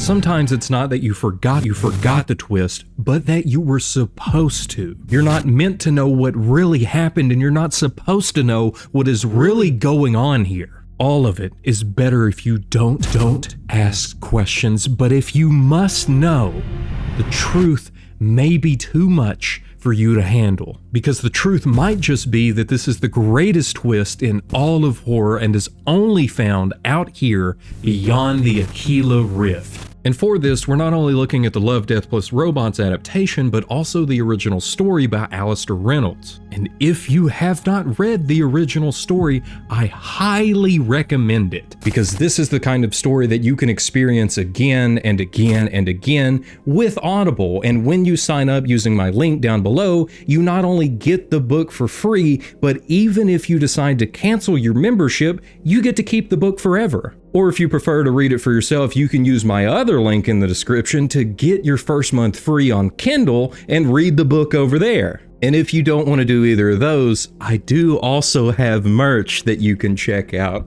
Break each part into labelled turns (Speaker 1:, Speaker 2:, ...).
Speaker 1: Sometimes it's not that you forgot the twist, but that you were supposed to. You're not meant to know what really happened, and you're not supposed to know what is really going on here. All of it is better if you don't ask questions, but if you must know, the truth may be too much for you to handle. Because the truth might just be that this is the greatest twist in all of horror and is only found out here beyond the Aquila Rift. And for this, we're not only looking at the Love, Death Plus Robots adaptation, but also the original story by Alistair Reynolds. And if you have not read the original story, I highly recommend it, because this is the kind of story that you can experience again and again and again with Audible. And when you sign up using my link down below, you not only get the book for free, but even if you decide to cancel your membership, you get to keep the book forever. Or if you prefer to read it for yourself, you can use my other link in the description to get your first month free on Kindle and read the book over there. And if you don't want to do either of those, I do also have merch that you can check out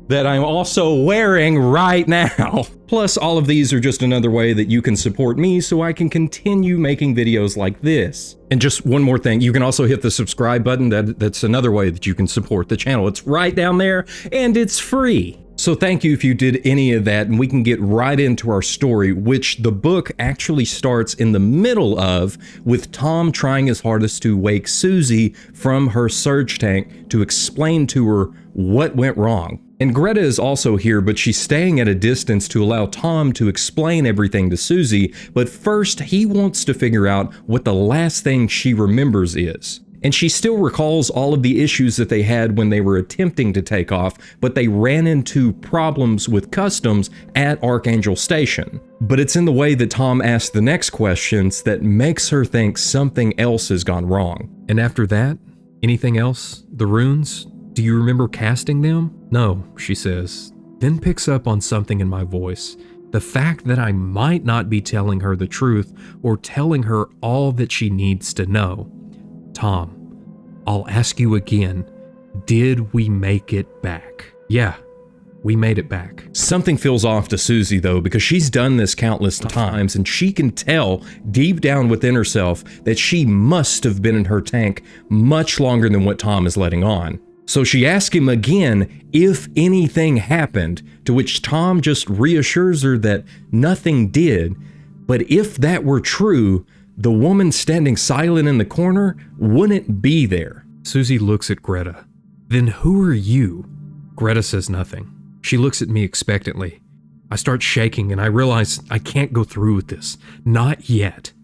Speaker 1: that I'm also wearing right now. Plus, all of these are just another way that you can support me so I can continue making videos like this. And just one more thing, you can also hit the subscribe button. That's another way that you can support the channel. It's right down there and it's free. So thank you if you did any of that, and we can get right into our story, which the book actually starts in the middle of, with Tom trying his hardest to wake Susie from her surge tank to explain to her what went wrong. And Greta is also here, but she's staying at a distance to allow Tom to explain everything to Susie, but first he wants to figure out what the last thing she remembers is. And she still recalls all of the issues that they had when they were attempting to take off, but they ran into problems with customs at Archangel Station. But it's in the way that Tom asks the next questions that makes her think something else has gone wrong. And after that, anything else? The runes? Do you remember casting them? No, she says, then picks up on something in my voice. The fact that I might not be telling her the truth or telling her all that she needs to know. Tom, I'll ask you again, did we make it back? Yeah, we made it back. Something feels off to Susie though, because she's done this countless times and she can tell deep down within herself that she must have been in her tank much longer than what Tom is letting on. So she asks him again if anything happened, to which Tom just reassures her that nothing did, but if that were true, the woman standing silent in the corner wouldn't be there. Susie looks at Greta. Then who are you? Greta says nothing. She looks at me expectantly. I start shaking and I realize I can't go through with this. Not yet.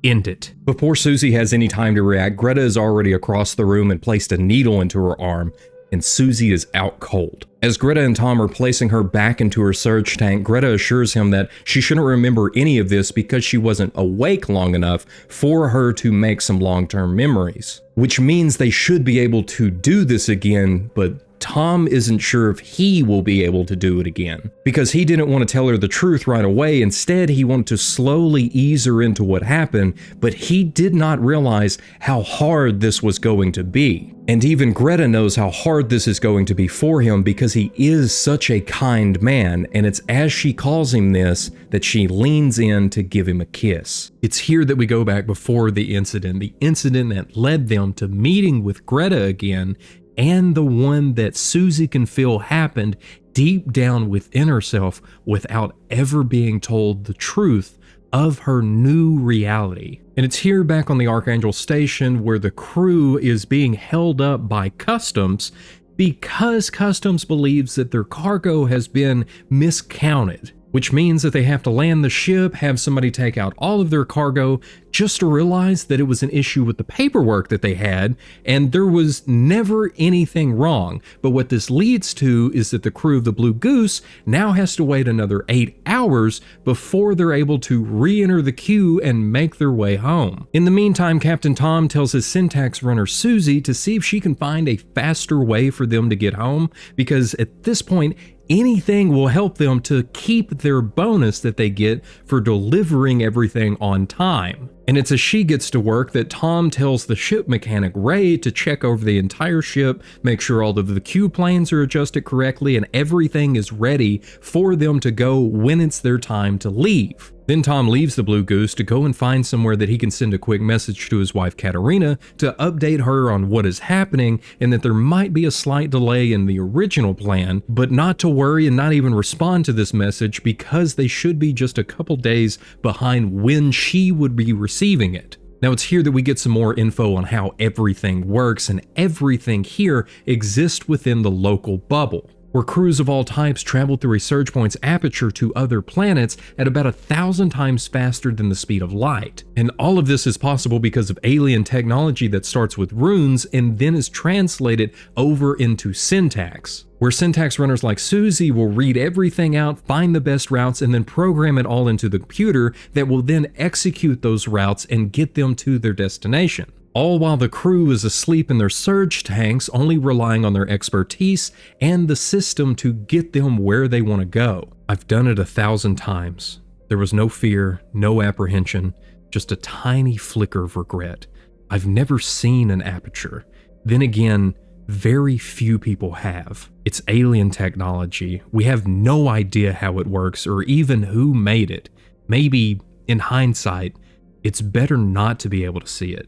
Speaker 1: End it. Before Susie has any time to react, Greta is already across the room and placed a needle into her arm, and Susie is out cold. As Greta and Tom are placing her back into her surge tank, Greta assures him that she shouldn't remember any of this because she wasn't awake long enough for her to make some long-term memories. Which means they should be able to do this again, but Tom isn't sure if he will be able to do it again, because he didn't want to tell her the truth right away. Instead, he wanted to slowly ease her into what happened, but he did not realize how hard this was going to be. And even Greta knows how hard this is going to be for him because he is such a kind man, and it's as she calls him this that she leans in to give him a kiss. It's here that we go back before the incident that led them to meeting with Greta again, and the one that Susie can feel happened deep down within herself without ever being told the truth of her new reality. And it's here back on the Archangel Station where the crew is being held up by customs because customs believes that their cargo has been miscounted, which means that they have to land the ship, have somebody take out all of their cargo, just to realize that it was an issue with the paperwork that they had, and there was never anything wrong. But what this leads to is that the crew of the Blue Goose now has to wait another 8 hours before they're able to re-enter the queue and make their way home. In the meantime, Captain Tom tells his syntax runner Susie to see if she can find a faster way for them to get home, because at this point, anything will help them to keep their bonus that they get for delivering everything on time. And it's as she gets to work that Tom tells the ship mechanic Ray to check over the entire ship, make sure all of the Q planes are adjusted correctly and everything is ready for them to go when it's their time to leave. Then Tom leaves the Blue Goose to go and find somewhere that he can send a quick message to his wife Katerina to update her on what is happening and that there might be a slight delay in the original plan, but not to worry and not even respond to this message because they should be just a couple days behind when she would be receiving it. Now it's here that we get some more info on how everything works, and everything here exists within the local bubble, where crews of all types travel through a surge point's aperture to other planets at about 1,000 times faster than the speed of light. And all of this is possible because of alien technology that starts with runes and then is translated over into syntax, where syntax runners like Susie will read everything out, find the best routes, and then program it all into the computer that will then execute those routes and get them to their destination. All while the crew is asleep in their surge tanks, only relying on their expertise and the system to get them where they want to go. I've done it 1,000 times. There was no fear, no apprehension, just a tiny flicker of regret. I've never seen an aperture. Then again, very few people have. It's alien technology. We have no idea how it works or even who made it. Maybe, in hindsight, it's better not to be able to see it.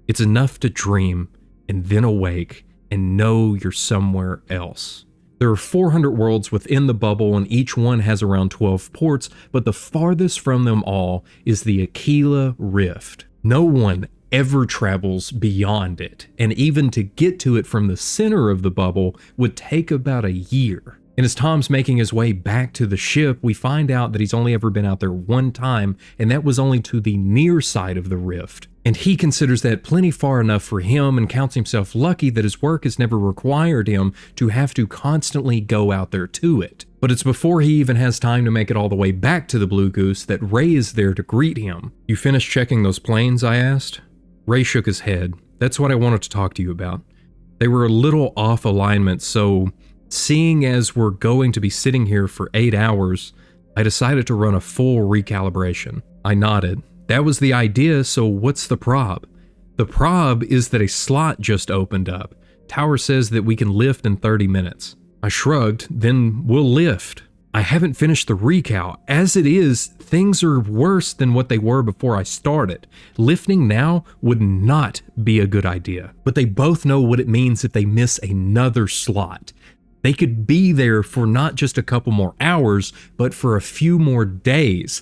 Speaker 1: It's enough to dream and then awake and know you're somewhere else. There are 400 worlds within the bubble and each one has around 12 ports, but the farthest from them all is the Aquila Rift. No one ever travels beyond it, and even to get to it from the center of the bubble would take about a year. And as Tom's making his way back to the ship, we find out that he's only ever been out there one time, and that was only to the near side of the rift. And he considers that plenty far enough for him and counts himself lucky that his work has never required him to have to constantly go out there to it. But it's before he even has time to make it all the way back to the Blue Goose that Ray is there to greet him. "You finished checking those planes?" I asked. Ray shook his head. "That's what I wanted to talk to you about. They were a little off alignment, so seeing as we're going to be sitting here for 8 hours, I decided to run a full recalibration." I nodded. "That was the idea, so what's the prob?" "The prob is that a slot just opened up. Tower says that we can lift in 30 minutes. I shrugged. "Then we'll lift." "I haven't finished the recal. As it is, things are worse than what they were before I started. Lifting now would not be a good idea." But they both know what it means if they miss another slot. They could be there for not just a couple more hours, but for a few more days.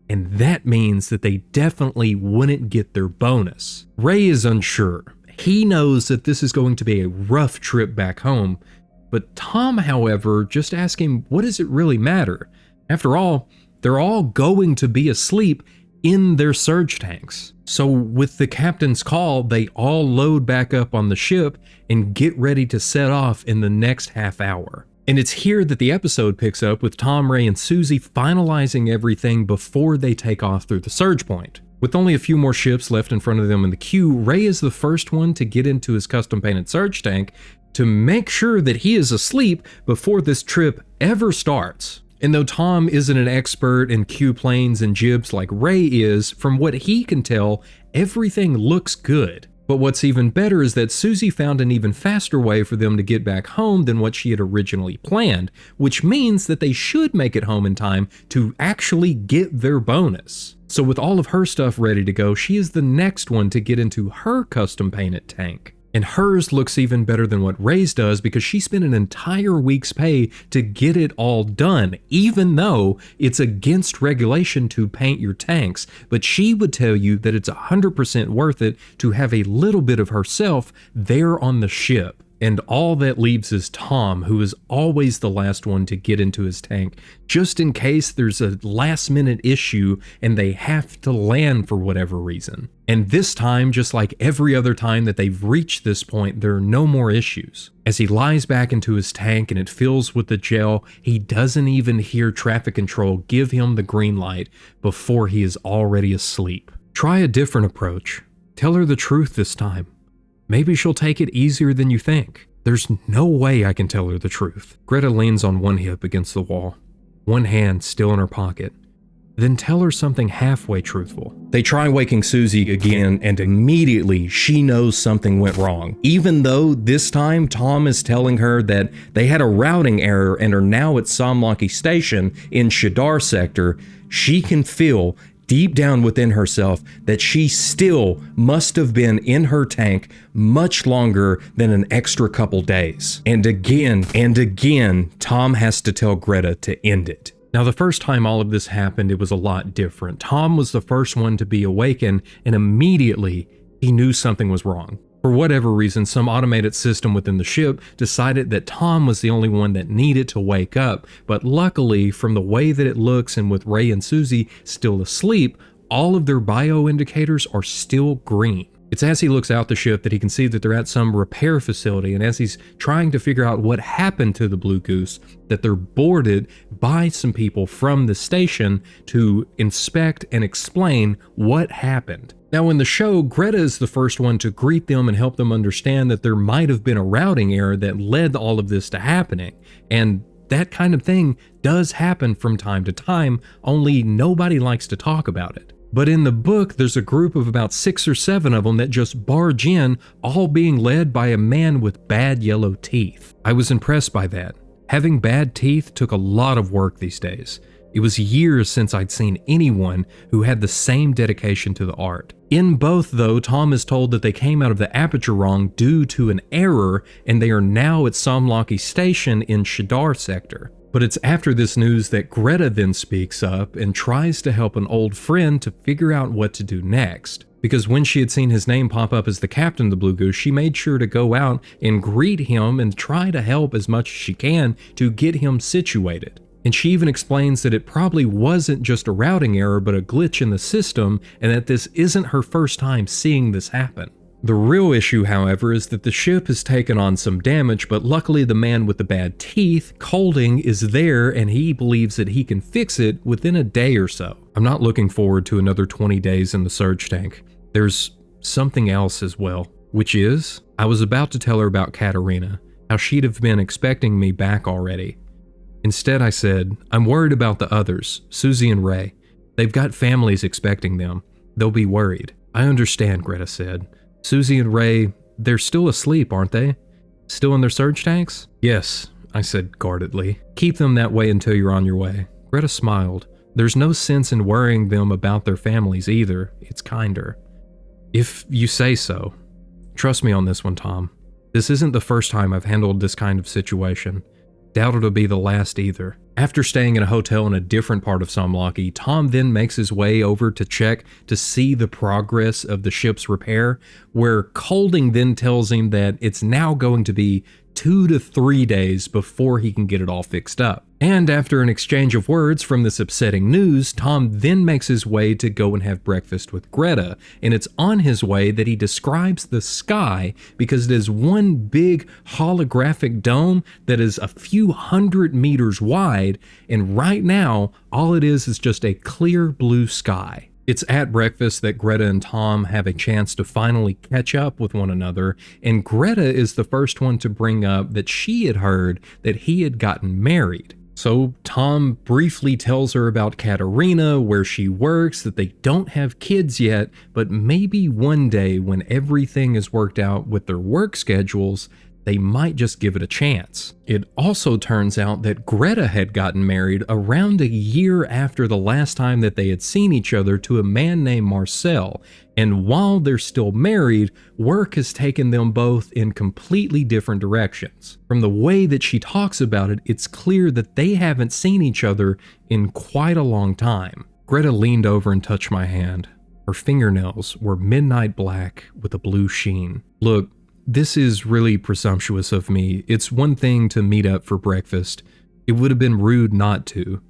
Speaker 1: And that means that they definitely wouldn't get their bonus. Ray is unsure. He knows that this is going to be a rough trip back home, but Tom, however, just asks him, what does it really matter? After all, they're all going to be asleep in their surge tanks. So with the captain's call, they all load back up on the ship and get ready to set off in the next half hour. And it's here that the episode picks up with Tom, Ray, and Susie finalizing everything before they take off through the surge point. With only a few more ships left in front of them in the queue, Ray is the first one to get into his custom-painted surge tank to make sure that he is asleep before this trip ever starts. And though Tom isn't an expert in Q planes and jibs like Ray is, from what he can tell, everything looks good. But what's even better is that Susie found an even faster way for them to get back home than what she had originally planned, which means that they should make it home in time to actually get their bonus. So with all of her stuff ready to go, she is the next one to get into her custom painted tank. And hers looks even better than what Ray's does because she spent an entire week's pay to get it all done, even though it's against regulation to paint your tanks. But she would tell you that it's 100% worth it to have a little bit of herself there on the ship. And all that leaves is Tom, who is always the last one to get into his tank, just in case there's a last-minute issue and they have to land for whatever reason. And this time, just like every other time that they've reached this point, there are no more issues. As he lies back into his tank and it fills with the gel, he doesn't even hear traffic control give him the green light before he is already asleep. Try a different approach. Tell her the truth this time. Maybe she'll take it easier than you think. There's no way I can tell her the truth. Greta leans on one hip against the wall, one hand still in her pocket. then tell her something halfway truthful. They try waking Susie again, and immediately she knows something went wrong. Even though this time Tom is telling her that they had a routing error and are now at Somlaki Station in ǝРǝH sector, she can feel deep down within herself that she still must have been in her tank much longer than an extra couple days. And again, Tom has to tell Greta to end it. Now, the first time all of this happened, it was a lot different. Tom was the first one to be awakened, and immediately he knew something was wrong. For whatever reason, some automated system within the ship decided that Tom was the only one that needed to wake up, but luckily, from the way that it looks and with Ray and Susie still asleep, all of their bio indicators are still green. It's as he looks out the ship that he can see that they're at some repair facility, and as he's trying to figure out what happened to the Blue Goose, that they're boarded by some people from the station to inspect and explain what happened. Now in the show, Greta is the first one to greet them and help them understand that there might have been a routing error that led all of this to happening. And that kind of thing does happen from time to time, only nobody likes to talk about it. But in the book, there's a group of about 6 or 7 of them that just barge in, all being led by a man with bad yellow teeth. I was impressed by that. Having bad teeth took a lot of work these days. It was years since I'd seen anyone who had the same dedication to the art. In both, though, Tom is told that they came out of the aperture wrong due to an error, and they are now at Somlaki Station in ǝRǝH sector. But it's after this news that Greta then speaks up and tries to help an old friend to figure out what to do next. Because when she had seen his name pop up as the captain of the Blue Goose, she made sure to go out and greet him and try to help as much as she can to get him situated. And she even explains that it probably wasn't just a routing error but a glitch in the system, and that this isn't her first time seeing this happen. The real issue, however, is that the ship has taken on some damage, but luckily the man with the bad teeth, Colding, is there and he believes that he can fix it within a day or so. I'm not looking forward to another 20 days in the surge tank. There's something else as well, which is, I was about to tell her about Katerina, how she'd have been expecting me back already. Instead I said, I'm worried about the others, Susie and Ray. They've got families expecting them. They'll be worried. I understand, Greta said. Susie and Ray, they're still asleep, aren't they? Still in their surge tanks? Yes, I said guardedly. Keep them that way until you're on your way. Greta smiled. There's no sense in worrying them about their families either. It's kinder. If you say so. Trust me on this one, Tom. This isn't the first time I've handled this kind of situation. Doubt it'll be the last either. After staying in a hotel in a different part of Somlaki, Tom then makes his way over to check to see the progress of the ship's repair, where Colding then tells him that it's now going to be 2 to 3 days before he can get it all fixed up. And after an exchange of words from this upsetting news, Tom then makes his way to go and have breakfast with Greta, and it's on his way that he describes the sky because it is one big holographic dome that is a few hundred meters wide, and right now, all it is just a clear blue sky. It's at breakfast that Greta and Tom have a chance to finally catch up with one another, and Greta is the first one to bring up that she had heard that he had gotten married. So Tom briefly tells her about Katerina, where she works, that they don't have kids yet, but maybe one day when everything is worked out with their work schedules, they might just give it a chance. It also turns out that Greta had gotten married around a year after the last time that they had seen each other to a man named Marcel, and while they're still married, work has taken them both in completely different directions. From the way that she talks about it, it's clear that they haven't seen each other in quite a long time. Greta leaned over and touched my hand. Her fingernails were midnight black with a blue sheen. Look, this is really presumptuous of me. It's one thing to meet up for breakfast. It would have been rude not to.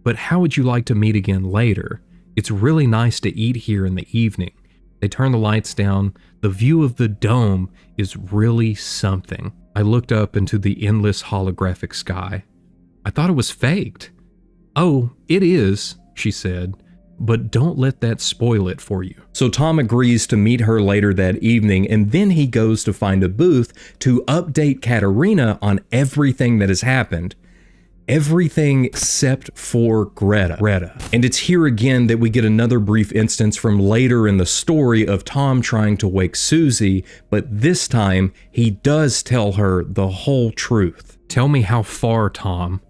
Speaker 1: But how would you like to meet again later? It's really nice to eat here in the evening. They turn the lights down. The view of the dome is really something. I looked up into the endless holographic sky. I thought it was faked. Oh, it is, she said. But don't let that spoil it for you. So Tom agrees to meet her later that evening, and then he goes to find a booth to update Katerina on everything that has happened. everything except for Greta. And it's here again that we get another brief instance from later in the story of Tom trying to wake Susie, but this time he does tell her the whole truth. Tell me how far, Tom.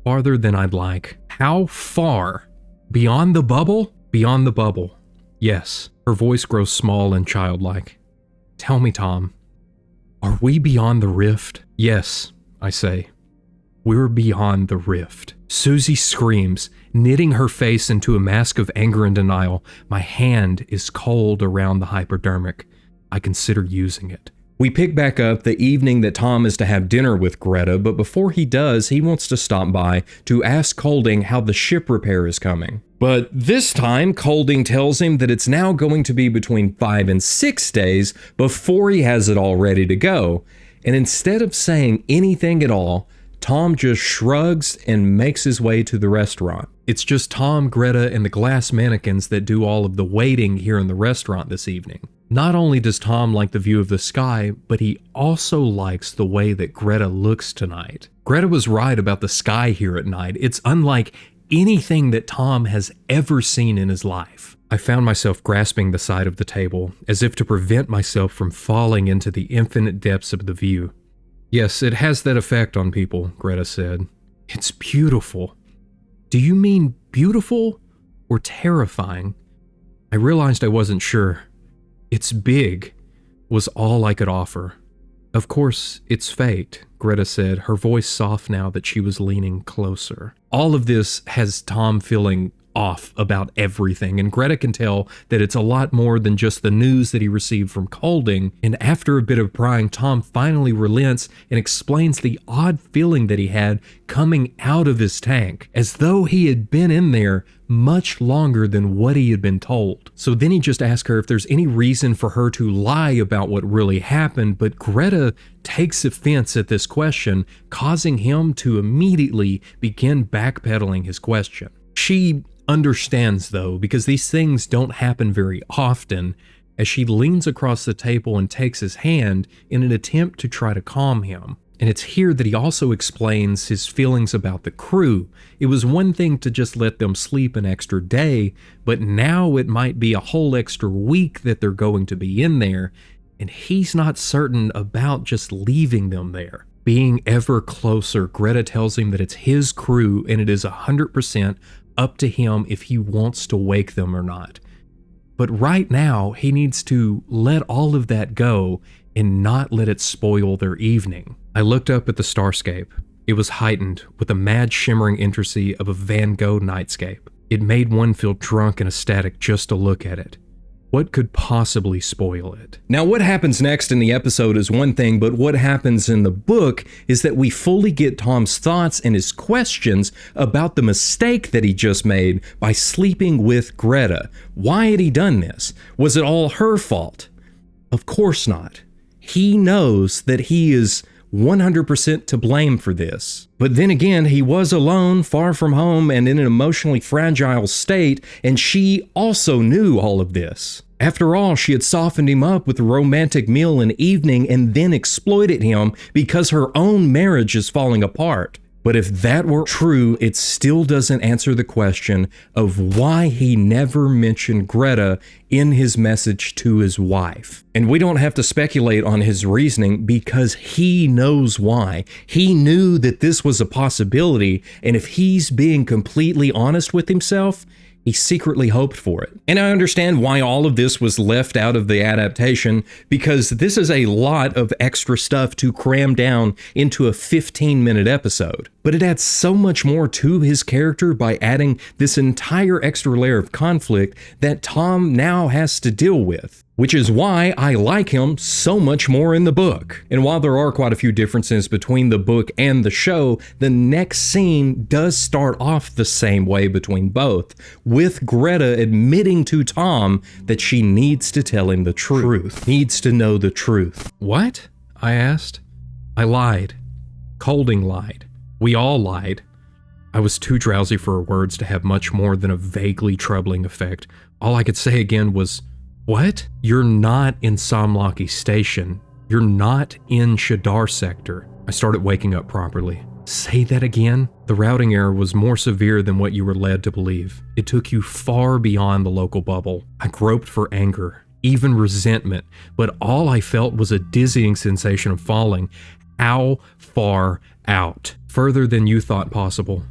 Speaker 1: Farther than I'd like. How far? Beyond the bubble? Beyond the bubble. Yes. Her voice grows small and childlike. Tell me, Tom. Are we beyond the rift? Yes, I say. We're beyond the rift. Susie screams, knitting her face into a mask of anger and denial. My hand is cold around the hypodermic. I consider using it. We pick back up the evening that Tom is to have dinner with Greta, but before he does, he wants to stop by to ask Colding how the ship repair is coming. But this time, Colding tells him that it's now going to be between 5 and 6 days before he has it all ready to go. And instead of saying anything at all, Tom just shrugs and makes his way to the restaurant. It's just Tom, Greta, and the glass mannequins that do all of the waiting here in the restaurant this evening. Not only does Tom like the view of the sky, but he also likes the way that Greta looks tonight. Greta was right about the sky here at night. It's unlike anything that Tom has ever seen in his life. I found myself grasping the side of the table, as if to prevent myself from falling into the infinite depths of the view. Yes, it has that effect on people, Greta said. It's beautiful. Do you mean beautiful or terrifying? I realized I wasn't sure. It's big, was all I could offer. Of course, it's fate, Greta said, her voice soft now that she was leaning closer. All of this has Tom feeling off about everything, and Greta can tell that it's a lot more than just the news that he received from Colding, and after a bit of prying, Tom finally relents and explains the odd feeling that he had coming out of his tank, as though he had been in there much longer than what he had been told. So then he just asks her if there's any reason for her to lie about what really happened, but Greta takes offense at this question, causing him to immediately begin backpedaling his question. She understands, though, because these things don't happen very often, as she leans across the table and takes his hand in an attempt to try to calm him. And it's here that he also explains his feelings about the crew. It was one thing to just let them sleep an extra day, but now it might be a whole extra week that they're going to be in there, and he's not certain about just leaving them there. Being ever closer, Greta tells him that it's his crew and it is 100% up to him if he wants to wake them or not. But right now, he needs to let all of that go and not let it spoil their evening. I looked up at the starscape. It was heightened with a mad shimmering intricacy of a Van Gogh nightscape. It made one feel drunk and ecstatic just to look at it. What could possibly spoil it? Now, what happens next in the episode is one thing, but what happens in the book is that we fully get Tom's thoughts and his questions about the mistake that he just made by sleeping with Greta. Why had he done this? Was it all her fault? Of course not. He knows that he is 100% to blame for this. But then again, he was alone, far from home, and in an emotionally fragile state, and she also knew all of this. After all, she had softened him up with a romantic meal and evening and then exploited him because her own marriage is falling apart. But if that were true, it still doesn't answer the question of why he never mentioned Greta in his message to his wife. And we don't have to speculate on his reasoning because he knows why. He knew that this was a possibility, and if he's being completely honest with himself, he secretly hoped for it. And I understand why all of this was left out of the adaptation, because this is a lot of extra stuff to cram down into a 15-minute episode. But it adds so much more to his character by adding this entire extra layer of conflict that Tom now has to deal with, which is why I like him so much more in the book. And while there are quite a few differences between the book and the show, the next scene does start off the same way between both, with Greta admitting to Tom that she needs to tell him the truth. Needs to know the truth. What? I asked. I lied. Colding lied. We all lied. I was too drowsy for words to have much more than a vaguely troubling effect. All I could say again was, what? You're not in Somlaki Station. You're not in Shadar Sector. I started waking up properly. Say that again? The routing error was more severe than what you were led to believe. It took you far beyond the local bubble. I groped for anger, even resentment, but all I felt was a dizzying sensation of falling. How far out? Further than you thought possible.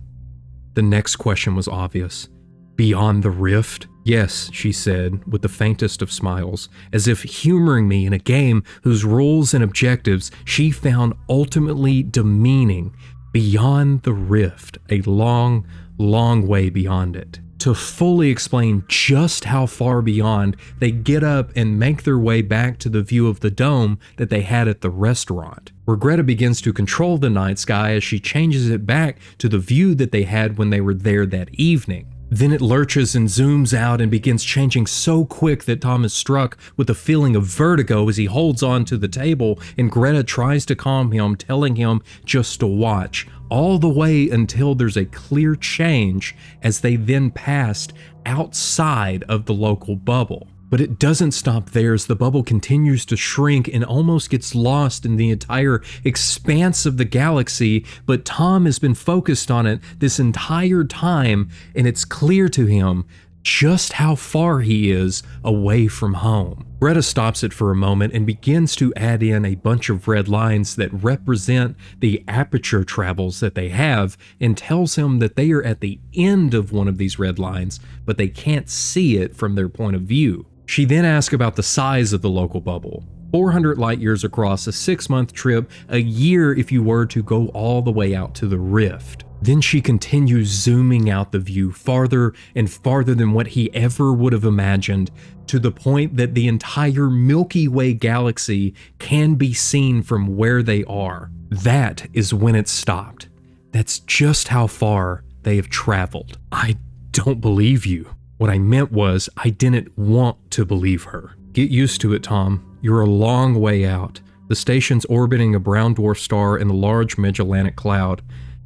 Speaker 1: The next question was obvious. Beyond the rift? Yes, she said, with the faintest of smiles, as if humoring me in a game whose rules and objectives she found ultimately demeaning. Beyond the rift, a long, long way beyond it. To fully explain just how far beyond, they get up and make their way back to the view of the dome that they had at the restaurant, where Greta begins to control the night sky as she changes it back to the view that they had when they were there that evening. Then it lurches and zooms out and begins changing so quick that Tom is struck with a feeling of vertigo as he holds on to the table, and Greta tries to calm him, telling him just to watch, all the way until there's a clear change as they then passed outside of the local bubble. But it doesn't stop there as the bubble continues to shrink and almost gets lost in the entire expanse of the galaxy, but Tom has been focused on it this entire time, and it's clear to him just how far he is away from home. Greta stops it for a moment and begins to add in a bunch of red lines that represent the aperture travels that they have, and tells him that they are at the end of one of these red lines, but they can't see it from their point of view. She then asks about the size of the local bubble. 400 light years across, a 6-month trip, a year if you were to go all the way out to the rift. Then she continues zooming out the view farther and farther than what he ever would have imagined, to the point that the entire Milky Way galaxy can be seen from where they are. That is when it stopped. That's just how far they have traveled. I don't believe you. What I meant was, I didn't want to believe her. Get used to it, Tom. You're a long way out. The station's orbiting a brown dwarf star in the large Magellanic Cloud.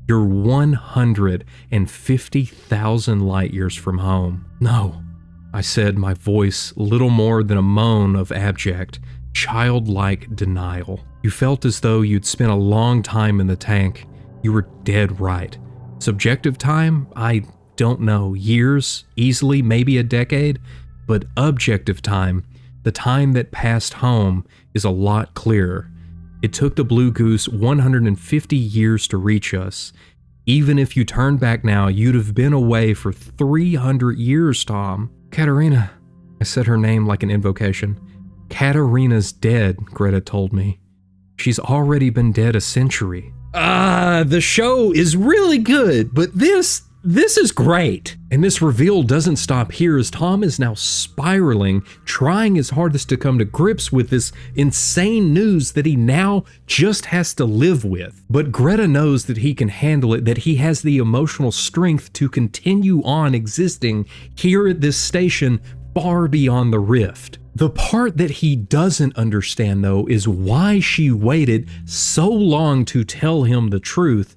Speaker 1: You're 150,000 light years from home. No, I said, my voice little more than a moan of abject, childlike denial. You felt as though you'd spent a long time in the tank. You were dead right. Subjective time? I don't know, years, easily, maybe a decade, but objective time, the time that passed home, is a lot clearer. It took the Blue Goose 150 years to reach us. Even if you turned back now, you'd have been away for 300 years, Tom. Katerina, I said her name like an invocation. Katerina's dead, Greta told me. She's already been dead a century. The show is really good, but this is great. And this reveal doesn't stop here, as Tom is now spiraling, trying his hardest to come to grips with this insane news that he now just has to live with. But Greta knows that he can handle it, that he has the emotional strength to continue on existing here at this station far beyond the rift. The part that he doesn't understand, though, is why she waited so long to tell him the truth.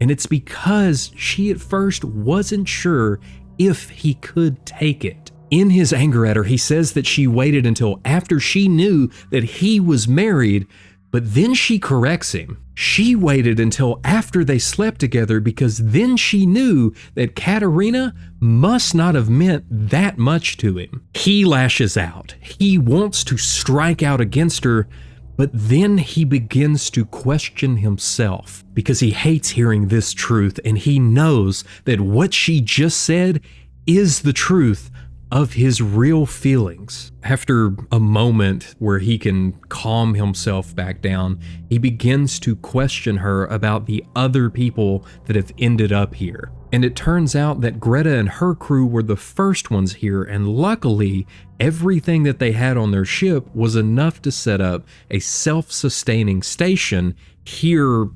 Speaker 1: And it's because she at first wasn't sure if he could take it. In his anger at her, he says that she waited until after she knew that he was married, but then she corrects him. She waited until after they slept together because then she knew that Katerina must not have meant that much to him. He lashes out. He wants to strike out against her, but then he begins to question himself because he hates hearing this truth, and he knows that what she just said is the truth of his real feelings. After a moment where he can calm himself back down, he begins to question her about the other people that have ended up here. And it turns out that Greta and her crew were the first ones here, and luckily, everything that they had on their ship was enough to set up a self-sustaining station here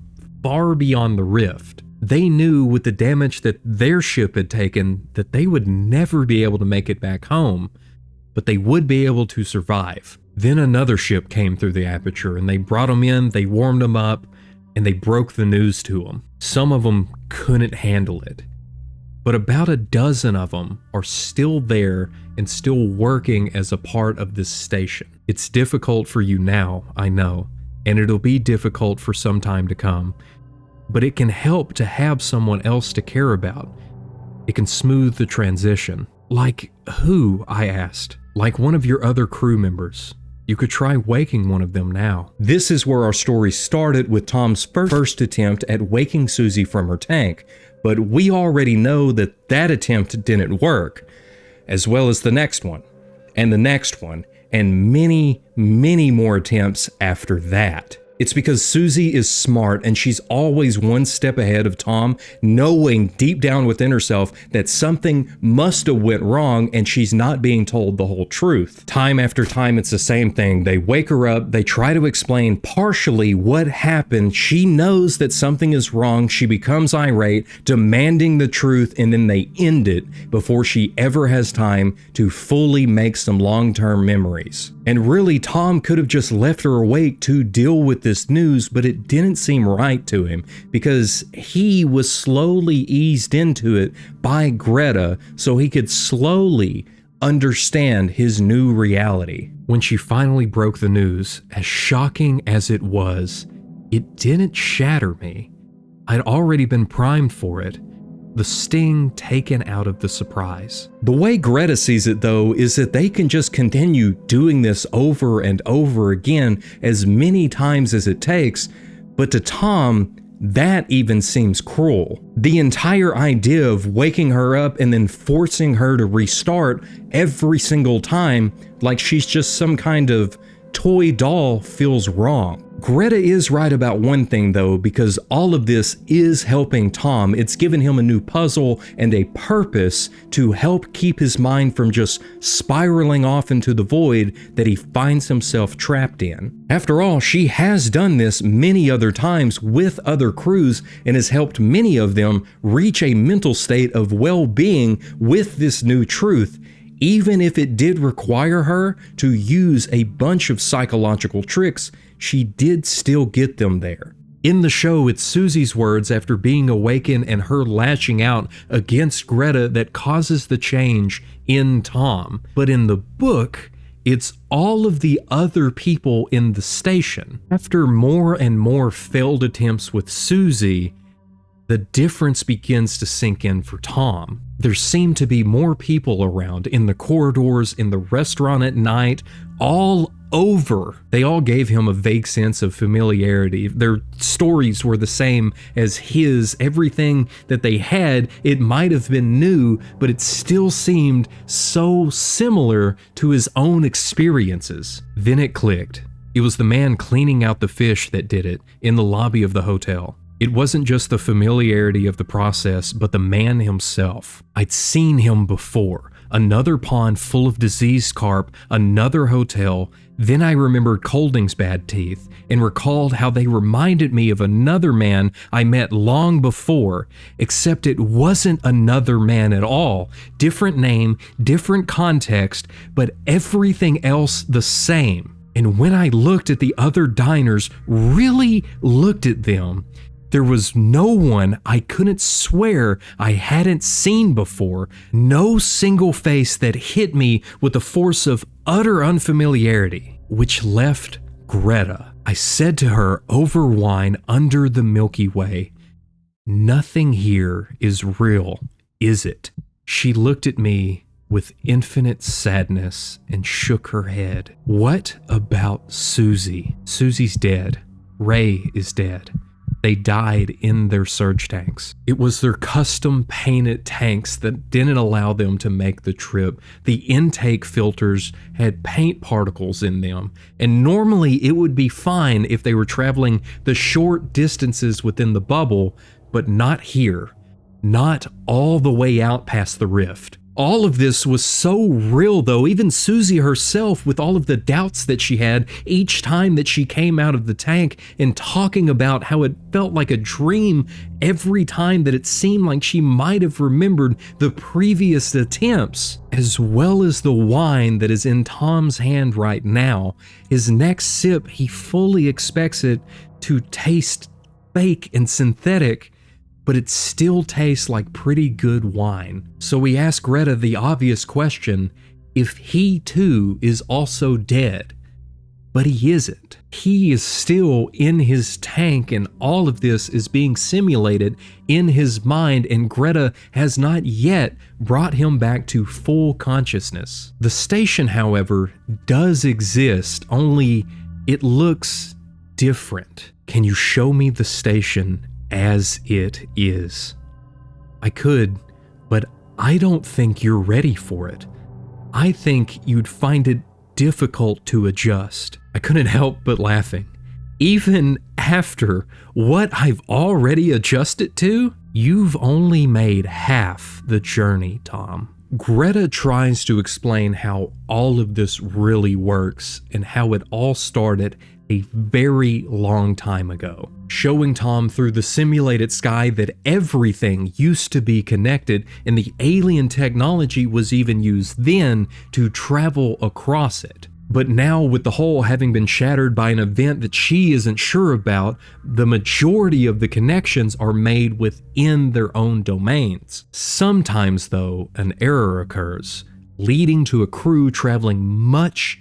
Speaker 1: far beyond the rift. They knew with the damage that their ship had taken that they would never be able to make it back home, but they would be able to survive. Then another ship came through the aperture, and they brought them in, they warmed them up, and they broke the news to them. Some of them couldn't handle it, but about a dozen of them are still there and still working as a part of this station. It's difficult for you now, I know, and it'll be difficult for some time to come. but it can help to have someone else to care about. It can smooth the transition. Like who? I asked. Like one of your other crew members. You could try waking one of them now. This is where our story started with Tom's first attempt at waking Susie from her tank, but we already know that that attempt didn't work, as well as the next one, and the next one, and many, many more attempts after that. It's because Susie is smart and she's always one step ahead of Tom, knowing deep down within herself that something must have went wrong and she's not being told the whole truth. Time after time, it's the same thing. They wake her up, they try to explain partially what happened. She knows that something is wrong. She becomes irate, demanding the truth, and then they end it before she ever has time to fully make some long-term memories. And really, Tom could have just left her awake to deal with this news, but it didn't seem right to him because he was slowly eased into it by Greta so he could slowly understand his new reality. When she finally broke the news, as shocking as it was, it didn't shatter me. I'd already been primed for it. The sting taken out of the surprise. The way Greta sees it, though, is that they can just continue doing this over and over again as many times as it takes, but to Tom, that even seems cruel. The entire idea of waking her up and then forcing her to restart every single time like she's just some kind of toy doll feels wrong. Greta is right about one thing though, because all of this is helping Tom. It's given him a new puzzle and a purpose to help keep his mind from just spiraling off into the void that he finds himself trapped in. After all, she has done this many other times with other crews and has helped many of them reach a mental state of well-being with this new truth, even if it did require her to use a bunch of psychological tricks. She did still get them there. In the show, it's Susie's words after being awakened and her lashing out against Greta that causes the change in Tom. But in the book, it's all of the other people in the station. After more and more failed attempts with Susie, the difference begins to sink in for Tom. There seem to be more people around in the corridors, in the restaurant at night, all over. They all gave him a vague sense of familiarity. Their stories were the same as his. Everything that they had, it might have been new, but it still seemed so similar to his own experiences. Then it clicked. It was the man cleaning out the fish that did it in the lobby of the hotel. It wasn't just the familiarity of the process, but the man himself. I'd seen him before. Another pond full of diseased carp, another hotel. Then I remembered Colding's bad teeth and recalled how they reminded me of another man I met long before, except it wasn't another man at all. Different name, different context, but everything else the same. And when I looked at the other diners, really looked at them, there was no one I couldn't swear I hadn't seen before, no single face that hit me with the force of utter unfamiliarity, which left Greta. I said to her over wine under the Milky Way, "Nothing here is real, is it?" She looked at me with infinite sadness and shook her head. What about Susie? Susie's dead. Ray is dead. They died in their surge tanks. It was their custom painted tanks that didn't allow them to make the trip. The intake filters had paint particles in them, and normally it would be fine if they were traveling the short distances within the bubble, but not here. Not all the way out past the rift. All of this was so real though, even Susie herself, with all of the doubts that she had each time that she came out of the tank and talking about how it felt like a dream every time that it seemed like she might have remembered the previous attempts, as well as the wine that is in Tom's hand right now. His next sip, he fully expects it to taste fake and synthetic, but it still tastes like pretty good wine. So we ask Greta the obvious question, if he too is also dead. but he isn't. He is still in his tank, and all of this is being simulated in his mind, and Greta has not yet brought him back to full consciousness. The station, however, does exist, only it looks different. Can you show me the station as it is? I could, but I don't think you're ready for it. I think you'd find it difficult to adjust. I couldn't help but laughing. Even after what I've already adjusted to, you've only made half the journey, Tom. Greta tries to explain how all of this really works and how it all started a very long time ago, showing Tom through the simulated sky that everything used to be connected, and the alien technology was even used then to travel across it. But now, with the whole having been shattered by an event that she isn't sure about, the majority of the connections are made within their own domains. Sometimes, though, an error occurs, leading to a crew traveling much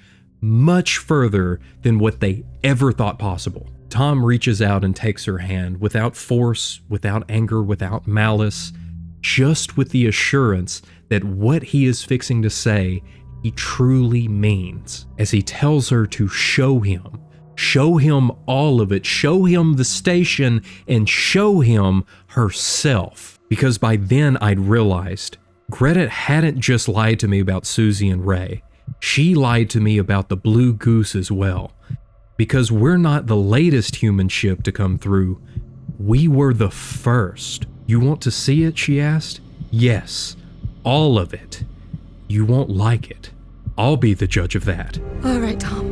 Speaker 1: further than what they ever thought possible. Tom reaches out and takes her hand, without force, without anger, without malice, just with the assurance that what he is fixing to say, he truly means, as he tells her to show him all of it, show him the station, and show him herself. Because by then I'd realized Greta hadn't just lied to me about Susie and Ray. She lied to me about the Blue Goose as well. Because we're not the latest human ship to come through. We were the first. You want to see it, she asked? Yes, all of it. You won't like it. I'll be the judge of that.
Speaker 2: All right, Tom.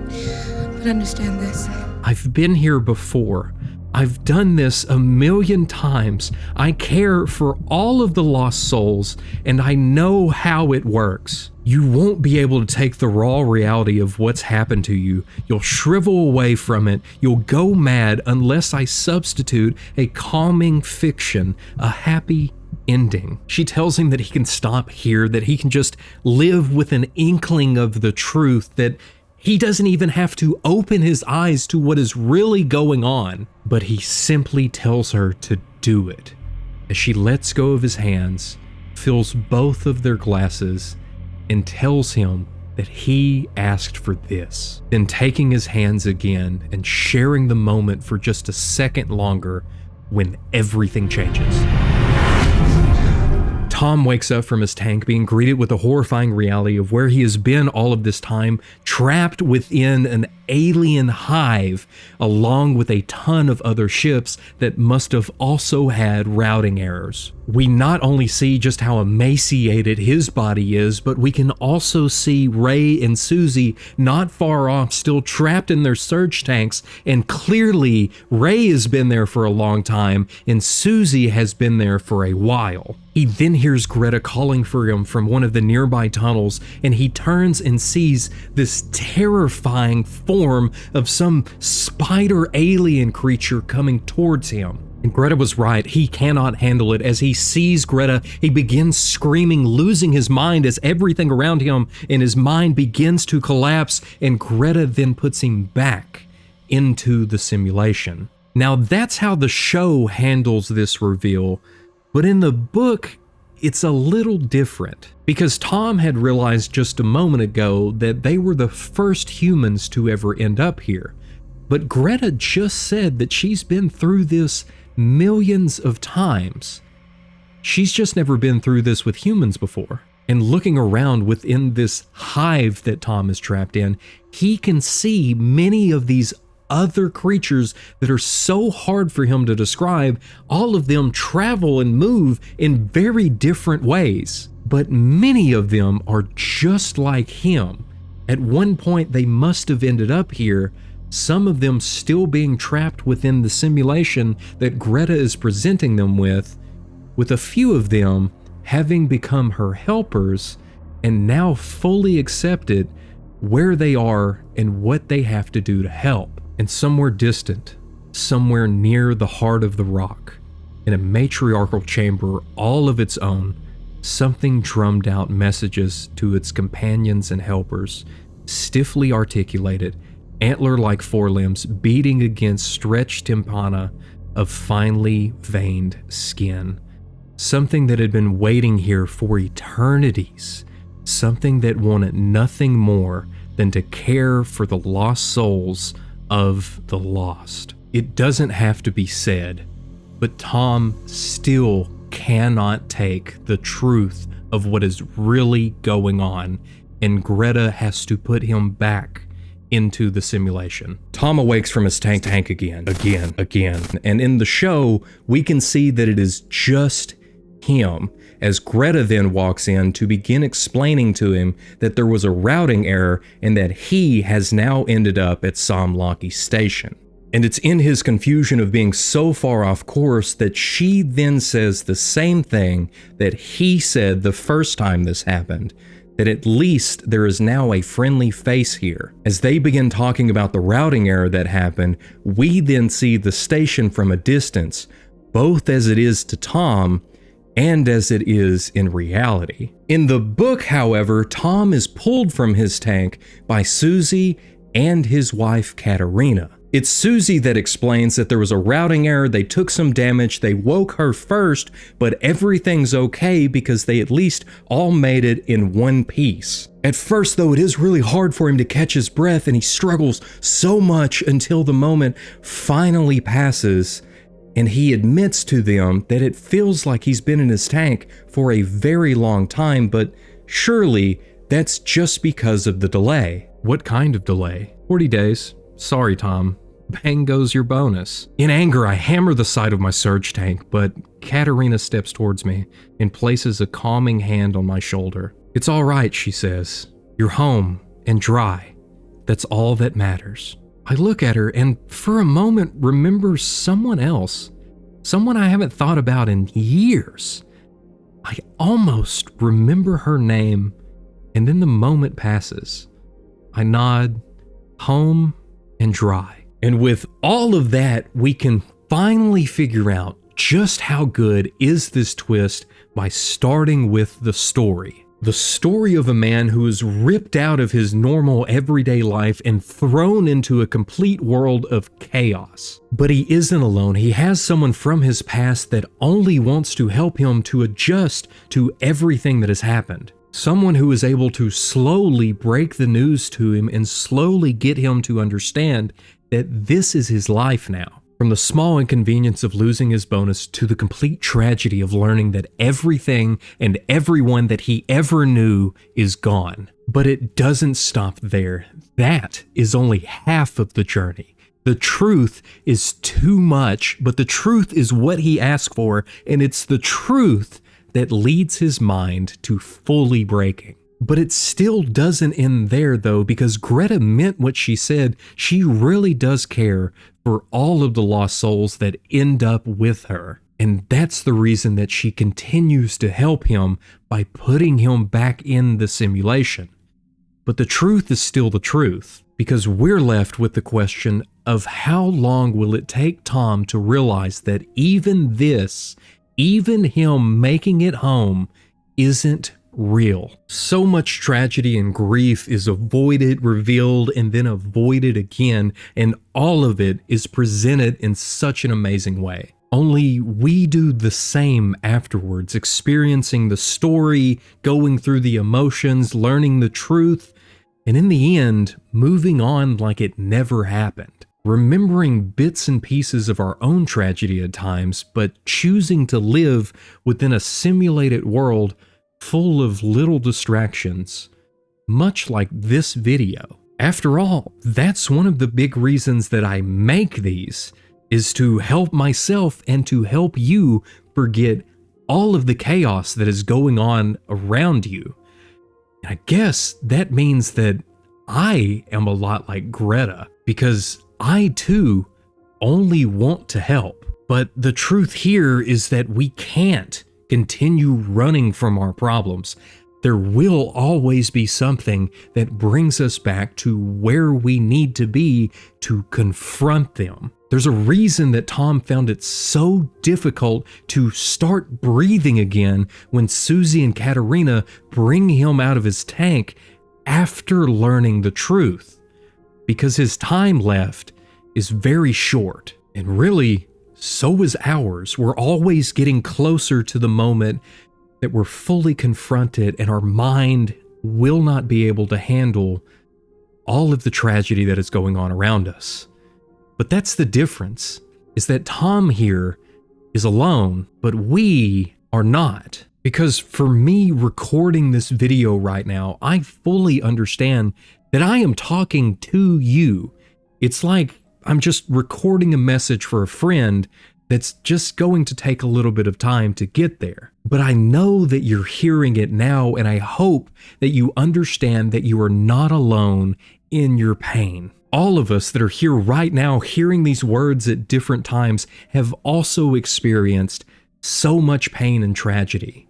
Speaker 2: But understand this.
Speaker 1: I've been here before. I've done this 1,000,000 times. I care for all of the lost souls, and I know how it works. You won't be able to take the raw reality of what's happened to you. You'll shrivel away from it. You'll go mad unless I substitute a calming fiction, a happy ending. She tells him that he can stop here, that he can just live with an inkling of the truth, that he doesn't even have to open his eyes to what is really going on, but he simply tells her to do it. As she lets go of his hands, fills both of their glasses, and tells him that he asked for this. Then taking his hands again and sharing the moment for just a second longer when everything changes. Tom wakes up from his tank being greeted with the horrifying reality of where he has been all of this time, trapped within an alien hive, along with a ton of other ships that must have also had routing errors. We not only see just how emaciated his body is, but we can also see Ray and Susie not far off, still trapped in their surge tanks, and clearly Ray has been there for a long time and Susie has been there for a while. He then hears Greta calling for him from one of the nearby tunnels, and he turns and sees this terrifying form of some spider alien creature coming towards him. And Greta was right, he cannot handle it. As he sees Greta, he begins screaming, losing his mind as everything around him and his mind begins to collapse, and Greta then puts him back into the simulation. Now that's how the show handles this reveal, but in the book, it's a little different, because Tom had realized just a moment ago that they were the first humans to ever end up here. But Greta just said that she's been through this millions of times. She's just never been through this with humans before. And looking around within this hive that Tom is trapped in, he can see many of these other creatures that are so hard for him to describe. All of them travel and move in very different ways, but many of them are just like him. At one point they must have ended up here, some of them still being trapped within the simulation that Greta is presenting them with a few of them having become her helpers and now fully accepted where they are and what they have to do to help. And somewhere distant, somewhere near the heart of the rock, in a matriarchal chamber all of its own, something drummed out messages to its companions and helpers, stiffly articulated, antler-like forelimbs beating against stretched tympana of finely veined skin. Something that had been waiting here for eternities. Something that wanted nothing more than to care for the lost souls of the lost. It doesn't have to be said, but Tom still cannot take the truth of what is really going on, and Greta has to put him back into the simulation. Tom awakes from his tank again. And in the show, we can see that it is just him, as Greta then walks in to begin explaining to him that there was a routing error and that he has now ended up at Somlaki Station. And it's in his confusion of being so far off course that she then says the same thing that he said the first time this happened, that at least there is now a friendly face here. As they begin talking about the routing error that happened, we then see the station from a distance, both as it is to Tom and as it is in reality. In the book, however, Tom is pulled from his tank by Susie and his wife Katerina. It's Susie that explains that there was a routing error, they took some damage, they woke her first, but everything's okay because they at least all made it in one piece. At first, though, it is really hard for him to catch his breath, and he struggles so much until the moment finally passes, and he admits to them that it feels like he's been in his tank for a very long time, but surely that's just because of the delay. What kind of delay? 40 days. Sorry, Tom. Bang goes your bonus. In anger, I hammer the side of my surge tank, but Katerina steps towards me and places a calming hand on my shoulder. It's all right, she says. You're home and dry. That's all that matters. I look at her and for a moment remember someone else. Someone I haven't thought about in years. I almost remember her name, and then the moment passes. I nod, home and dry. And with all of that, we can finally figure out just how good is this twist by starting with the story. The story of a man who is ripped out of his normal everyday life and thrown into a complete world of chaos. But he isn't alone. He has someone from his past that only wants to help him to adjust to everything that has happened. Someone who is able to slowly break the news to him and slowly get him to understand that this is his life now. From the small inconvenience of losing his bonus to the complete tragedy of learning that everything and everyone that he ever knew is gone. But it doesn't stop there. That is only half of the journey. The truth is too much, but the truth is what he asked for, and it's the truth that leads his mind to fully breaking. But it still doesn't end there though, because Greta meant what she said. She really does care for all of the lost souls that end up with her. And that's the reason that she continues to help him by putting him back in the simulation. But the truth is still the truth, because we're left with the question of how long will it take Tom to realize that even him making it home isn't real. So much tragedy and grief is avoided, revealed, and then avoided again, and all of it is presented in such an amazing way. Only we do the same afterwards, experiencing the story, going through the emotions, learning the truth, and in the end, moving on like it never happened. Remembering bits and pieces of our own tragedy at times, but choosing to live within a simulated world full of little distractions, much like this video. After all, that's one of the big reasons that I make these, is to help myself and to help you forget all of the chaos that is going on around you. And I guess that means that I am a lot like Greta, because I too only want to help. But the truth here is that we can't continue running from our problems. There will always be something that brings us back to where we need to be to confront them. There's a reason that Tom found it so difficult to start breathing again when Susie and Katerina bring him out of his tank after learning the truth. because his time left is very short. And really, so is ours. We're always getting closer to the moment that we're fully confronted and our mind will not be able to handle all of the tragedy that is going on around us. But that's the difference, is that Tom here is alone, but we are not. Because for me recording this video right now, I fully understand that I am talking to you. It's like I'm just recording a message for a friend that's just going to take a little bit of time to get there. But I know that you're hearing it now, and I hope that you understand that you are not alone in your pain. All of us that are here right now hearing these words at different times have also experienced so much pain and tragedy.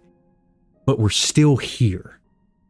Speaker 1: But we're still here.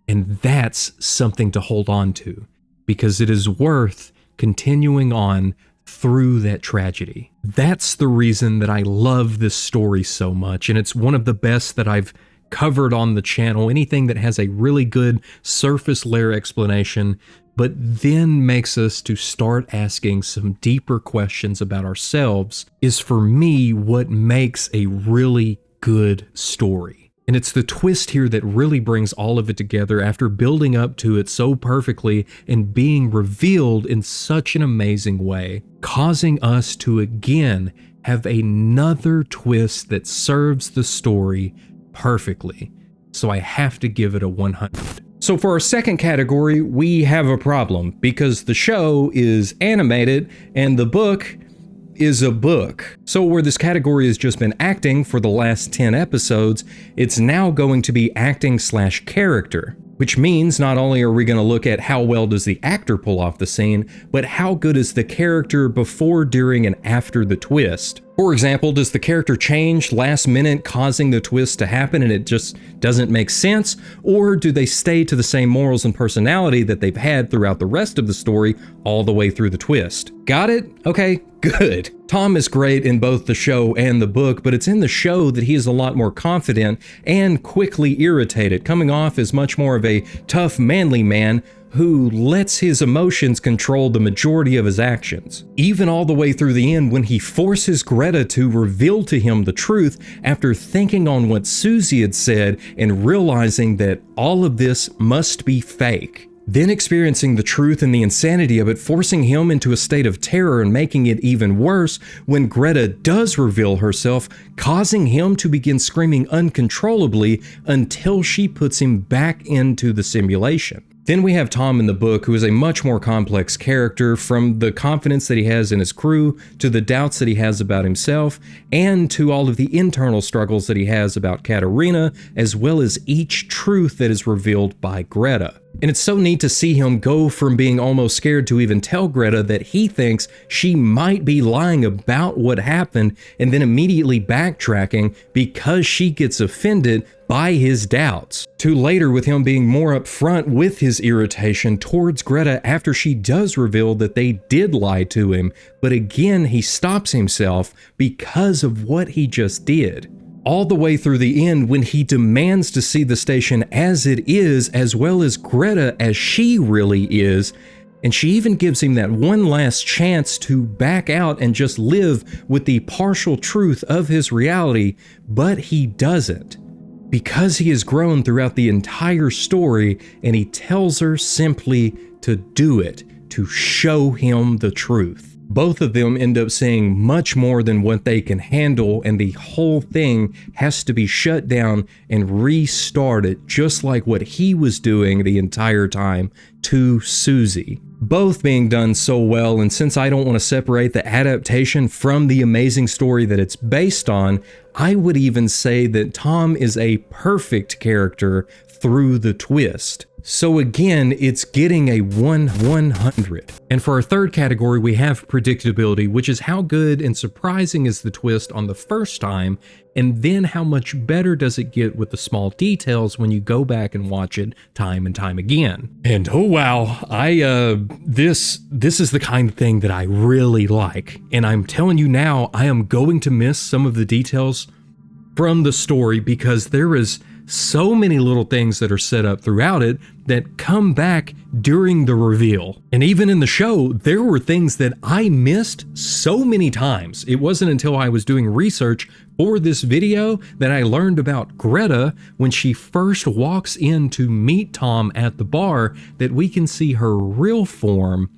Speaker 1: And that's something to hold on to, because it is worth continuing on through that tragedy. That's the reason that I love this story so much, and it's one of the best that I've covered on the channel. Anything that has a really good surface layer explanation, but then makes us to start asking some deeper questions about ourselves, is for me what makes a really good story. And it's the twist here that really brings all of it together after building up to it so perfectly and being revealed in such an amazing way, causing us to again have another twist that serves the story perfectly. So I have to give it a 100. So for our second category, we have a problem because the show is animated and the book is a book. So where this category has just been acting for the last 10 episodes, it's now going to be acting/character, which means not only are we going to look at how well does the actor pull off the scene, but how good is the character before, during, and after the twist. For example, does the character change last minute, causing the twist to happen and it just doesn't make sense? Or do they stay to the same morals and personality that they've had throughout the rest of the story all the way through the twist? Got it? Okay, good. Tom is great in both the show and the book, but it's in the show that he is a lot more confident and quickly irritated, coming off as much more of a tough, manly man who lets his emotions control the majority of his actions. Even all the way through the end when he forces Greta to reveal to him the truth after thinking on what Susie had said and realizing that all of this must be fake. Then experiencing the truth and the insanity of it, forcing him into a state of terror and making it even worse when Greta does reveal herself, causing him to begin screaming uncontrollably until she puts him back into the simulation. Then we have Tom in the book, who is a much more complex character, from the confidence that he has in his crew, to the doubts that he has about himself, and to all of the internal struggles that he has about Katerina, as well as each truth that is revealed by Greta. And it's so neat to see him go from being almost scared to even tell Greta that he thinks she might be lying about what happened, and then immediately backtracking because she gets offended by his doubts, to later with him being more upfront with his irritation towards Greta after she does reveal that they did lie to him, but again he stops himself because of what he just did. All the way through the end when he demands to see the station as it is, as well as Greta as she really is, and she even gives him that one last chance to back out and just live with the partial truth of his reality, but he doesn't. Because he has grown throughout the entire story, and he tells her simply to do it, to show him the truth. Both of them end up saying much more than what they can handle, and the whole thing has to be shut down and restarted, just like what he was doing the entire time to Susie. Both being done so well, and since I don't want to separate the adaptation from the amazing story that it's based on, I would even say that Tom is a perfect character through the twist. So again, it's getting a 100. And for our third category, we have predictability, which is how good and surprising is the twist on the first time, and then how much better does it get with the small details when you go back and watch it time and time again. And oh wow, this is the kind of thing that I really like. And I'm telling you now, I am going to miss some of the details from the story because there is so many little things that are set up throughout it that come back during the reveal. And even in the show, there were things that I missed so many times. It wasn't until I was doing research for this video that I learned about Greta when she first walks in to meet Tom at the bar that we can see her real form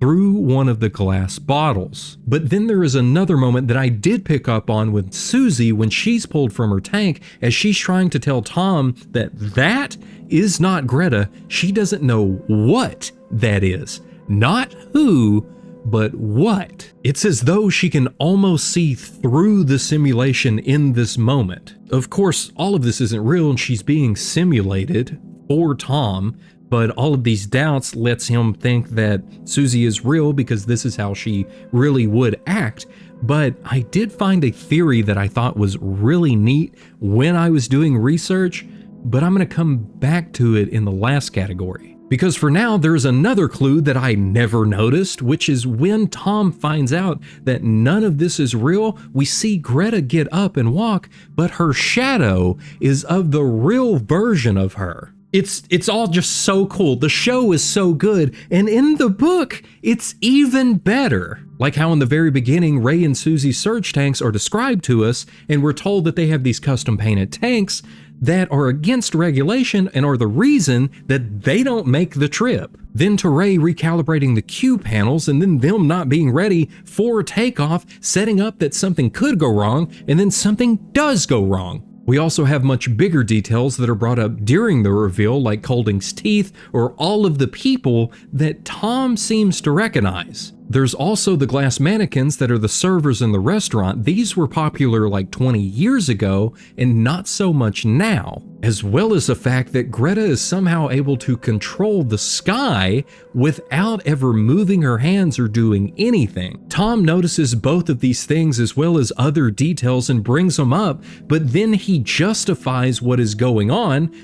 Speaker 1: through one of the glass bottles. But then there is another moment that I did pick up on with Susie when she's pulled from her tank as she's trying to tell Tom that that is not Greta. She doesn't know what that is. Not who, but what. It's as though she can almost see through the simulation in this moment. Of course, all of this isn't real and she's being simulated for Tom, but all of these doubts lets him think that Susie is real because this is how she really would act. But I did find a theory that I thought was really neat when I was doing research, but I'm going to come back to it in the last category. Because for now, there's another clue that I never noticed, which is when Tom finds out that none of this is real, we see Greta get up and walk, but her shadow is of the real version of her. It's all just so cool. The show is so good, and in the book, it's even better. Like how in the very beginning, Ray and Susie's surge tanks are described to us, and we're told that they have these custom painted tanks that are against regulation and are the reason that they don't make the trip. Then to Ray recalibrating the Q panels and then them not being ready for takeoff, setting up that something could go wrong, and then something does go wrong. We also have much bigger details that are brought up during the reveal, like Colding's teeth or all of the people that Tom seems to recognize. There's also the glass mannequins that are the servers in the restaurant. These were popular like 20 years ago and not so much now, as well as the fact that Greta is somehow able to control the sky without ever moving her hands or doing anything. Tom notices both of these things as well as other details and brings them up, but then he justifies what is going on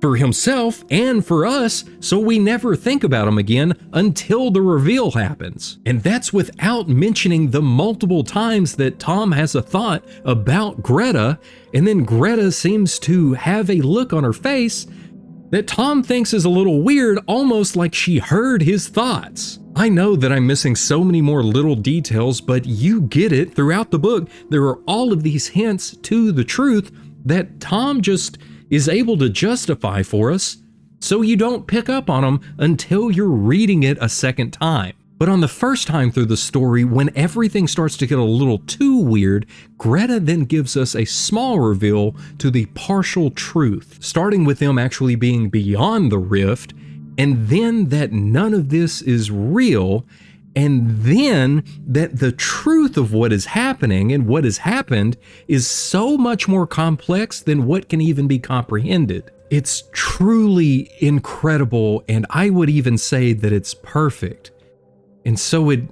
Speaker 1: for himself and for us, so we never think about him again until the reveal happens. And that's without mentioning the multiple times that Tom has a thought about Greta, and then Greta seems to have a look on her face that Tom thinks is a little weird, almost like she heard his thoughts. I know that I'm missing so many more little details, but you get it. Throughout the book, there are all of these hints to the truth that Tom just is able to justify for us, so you don't pick up on them until you're reading it a second time. But on the first time through the story, when everything starts to get a little too weird, Greta then gives us a small reveal to the partial truth, starting with them actually being beyond the rift, and then that none of this is real, and then that the truth of what is happening and what has happened is so much more complex than what can even be comprehended. It's truly incredible, and I would even say that it's perfect. And so it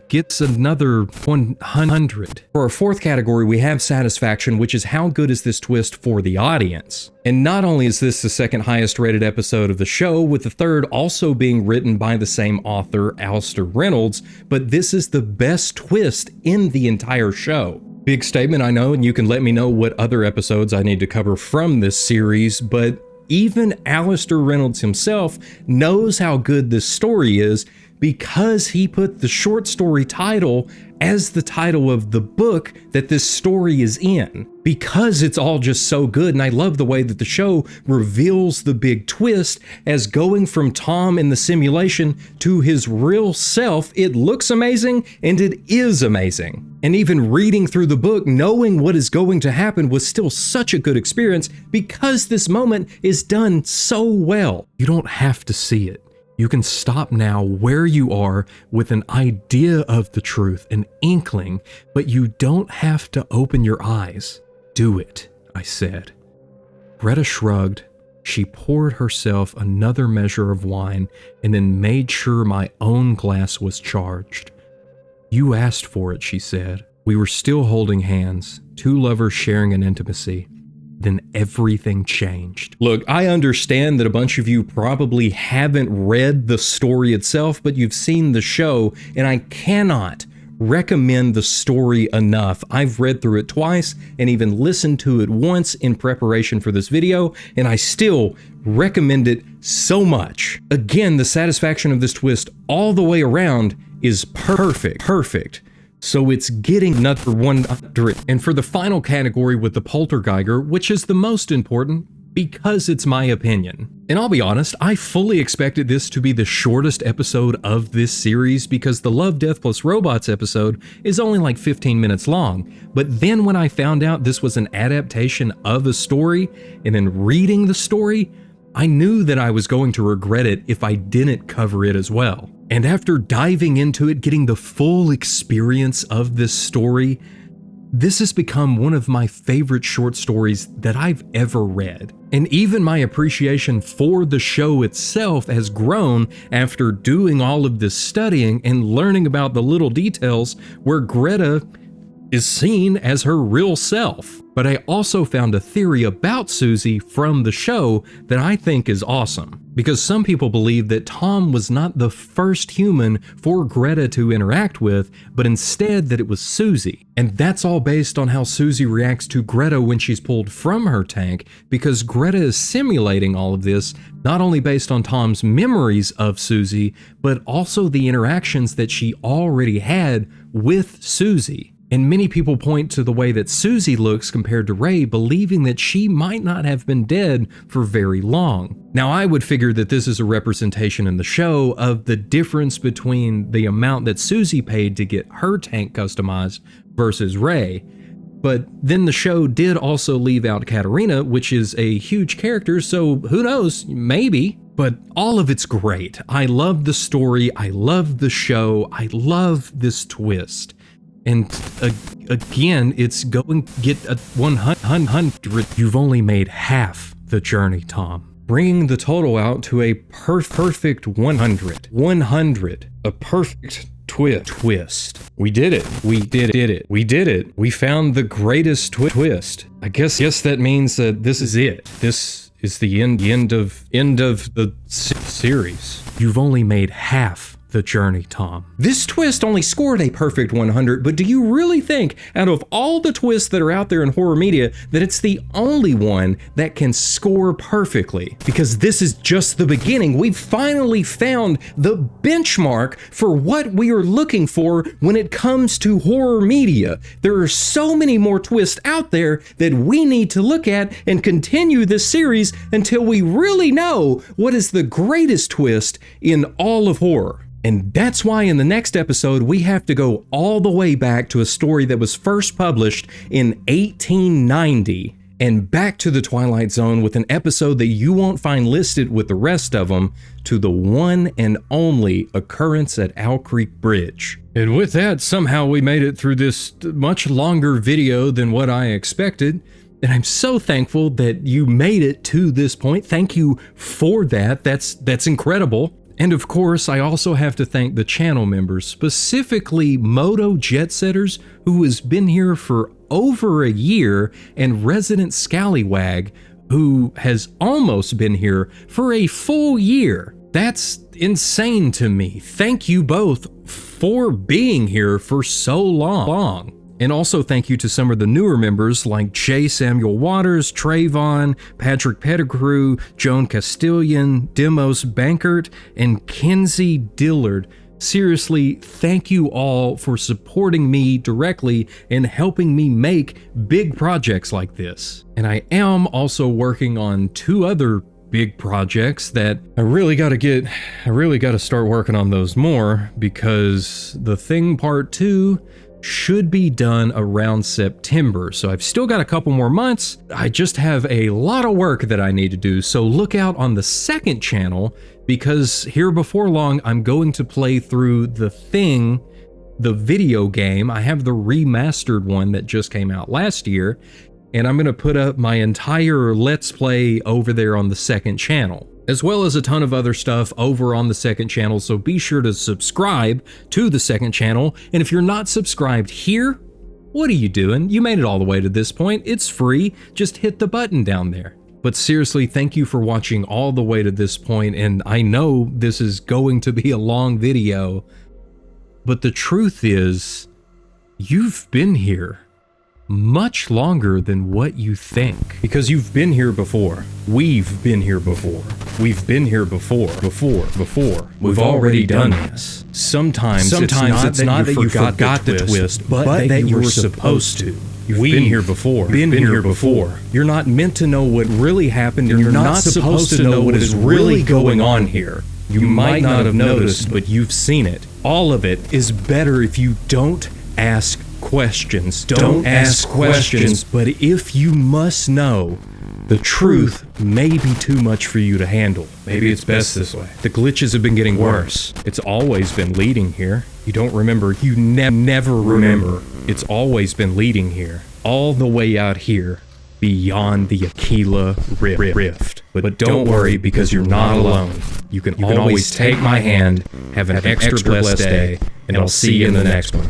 Speaker 1: gets another 100. For our fourth category, we have satisfaction, which is how good is this twist for the audience? And not only is this the second highest rated episode of the show, with the third also being written by the same author, Alistair Reynolds, but this is the best twist in the entire show. Big statement, I know, and you can let me know what other episodes I need to cover from this series, but even Alistair Reynolds himself knows how good this story is because he put the short story title as the title of the book that this story is in. Because it's all just so good, and I love the way that the show reveals the big twist as going from Tom in the simulation to his real self. It looks amazing, and it is amazing. And even reading through the book, knowing what is going to happen was still such a good experience because this moment is done so well. You don't have to see it. You can stop now where you are with an idea of the truth, an inkling, but you don't have to open your eyes. Do it, I said. Greta shrugged. She poured herself another measure of wine and then made sure my own glass was charged. You asked for it, she said. We were still holding hands, two lovers sharing an intimacy. Then everything changed. Look, I understand that a bunch of you probably haven't read the story itself, but you've seen the show, and I cannot recommend the story enough. I've read through it twice and even listened to it once in preparation for this video, and I still recommend it so much. Again, the satisfaction of this twist all the way around is perfect. So it's getting number 100. And for the final category with the Poltergeiger, which is the most important because it's my opinion. And I'll be honest, I fully expected this to be the shortest episode of this series because the Love, Death Plus Robots episode is only like 15 minutes long. But then when I found out this was an adaptation of a story, and then reading the story, I knew that I was going to regret it if I didn't cover it as well. And after diving into it, getting the full experience of this story, this has become one of my favorite short stories that I've ever read. And even my appreciation for the show itself has grown after doing all of this studying and learning about the little details where Greta is seen as her real self. But I also found a theory about Susie from the show that I think is awesome. Because some people believe that Tom was not the first human for Greta to interact with, but instead that it was Susie. And that's all based on how Susie reacts to Greta when she's pulled from her tank, because Greta is simulating all of this, not only based on Tom's memories of Susie, but also the interactions that she already had with Susie. And many people point to the way that Susie looks compared to Ray, believing that she might not have been dead for very long. Now, I would figure that this is a representation in the show of the difference between the amount that Susie paid to get her tank customized versus Ray. But then the show did also leave out Katarina, which is a huge character, so who knows, maybe. But all of it's great. I love the story, I love the show, I love this twist. And again, it's going to get a 100. You've only made half the journey, Tom. Bringing the total out to a perfect 100. 100. A perfect twist. We did it. We did it. We did it. We found the greatest twist. I guess that means that this is it. This is the end of the series. You've only made half the journey, Tom. This twist only scored a perfect 100, but do you really think, out of all the twists that are out there in horror media, that it's the only one that can score perfectly? Because this is just the beginning. We've finally found the benchmark for what we are looking for when it comes to horror media. There are so many more twists out there that we need to look at and continue this series until we really know what is the greatest twist in all of horror. And that's why in the next episode, we have to go all the way back to a story that was first published in 1890 and back to the Twilight Zone with an episode that you won't find listed with the rest of them, to the one and only occurrence at Owl Creek Bridge. And with that, somehow we made it through this much longer video than what I expected. And I'm so thankful that you made it to this point. Thank you for that. That's incredible. And of course, I also have to thank the channel members, specifically Moto Jetsetters, who has been here for over a year, and Resident Scallywag, who has almost been here for a full year. That's insane to me. Thank you both for being here for so long. And also thank you to some of the newer members like J. Samuel Waters, Trayvon, Patrick Pettigrew, Joan Castillion, Demos Bankert, and Kenzie Dillard. Seriously, thank you all for supporting me directly and helping me make big projects like this. And I am also working on 2 other big projects that I really got to start working on those more, because The Thing Part 2 should be done around September, so I've still got a couple more months. I just have a lot of work that I need to do, so look out on the second channel, because here before long I'm going to play through The Thing, the video game. I have the remastered one that just came out last year, and I'm going to put up my entire Let's Play over there on the second channel, as well as a ton of other stuff over on the second channel, so be sure to subscribe to the second channel. And if you're not subscribed here, what are you doing? You made it all the way to this point. It's free. Just hit the button down there. But seriously, thank you for watching all the way to this point, and I know this is going to be a long video, but the truth is, You've been here much longer than what you think. Because you've been here before. We've been here before. We've been here before. We've already done this. Sometimes it's not that you forgot the twist, but that you were supposed to. You've been here before. Been here before. You're not meant to know what really happened, and you're not supposed to know what is really going on here. You might not have noticed, but you've seen it. All of it is better if you don't ask questions. Don't ask questions, but if you must know, the truth may be too much for you to handle. Maybe it's best this way. The glitches have been getting worse. It's always been leading here. You don't remember. You never remember. It's always been leading here. All the way out here, beyond the Aquila Rift. But don't worry, because you're not alone. You can always take my hand, have an extra blessed day, and I'll see you in the next one.